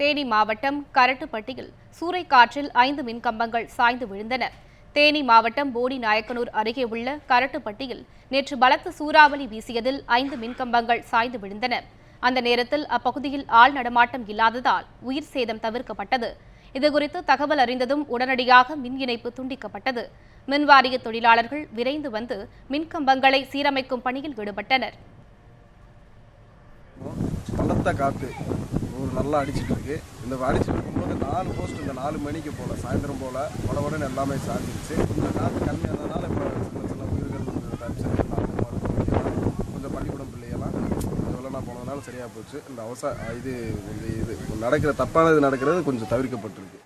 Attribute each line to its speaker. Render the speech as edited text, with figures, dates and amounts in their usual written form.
Speaker 1: தேனி மாவட்டம் கரட்டுப்பட்டியில் சூறைக்காற்றில் 5 மின்கம்பங்கள் சாய்ந்து விழுந்தன. தேனி மாவட்டம் போடி நாயக்கனூர் அருகே உள்ள கரட்டுப்பட்டியில் நேற்று பலத்த சூறாவளி வீசியதில் 5 மின்கம்பங்கள் சாய்ந்து விழுந்தன. அந்த நேரத்தில் அப்பகுதியில் ஆள் நடமாட்டம் இல்லாததால் உயிர் சேதம் தவிர்க்கப்பட்டது. இதுகுறித்து தகவல் அறிந்ததும் உடனடியாக மின் இணைப்பு துண்டிக்கப்பட்டது. மின்வாரிய தொழிலாளர்கள் விரைந்து வந்து மின்கம்பங்களை சீரமைக்கும் பணியில் ஈடுபட்டனர்.
Speaker 2: பலத்த காற்று ஒரு நல்லா அடிச்சுட்டு இருக்கு. இந்த அடிச்சுட்டு இருக்கும்போது 4 போஸ்ட் இந்த 4 மணிக்கு போல சாயந்தரம் போல உடனே எல்லாமே சாஞ்சிருச்சு. கொஞ்சம் காற்று கம்மியானதுனால இப்போ சின்ன சின்ன உயிர்கள் கொஞ்சம் பள்ளிக்கூடம் பிள்ளைகள்லாம் இதெல்லாம் போனதுனால சரியாக போச்சு. இந்த இது நடக்கிற தப்பானது நடக்கிறது கொஞ்சம் தவிர்க்கப்பட்டிருக்கு.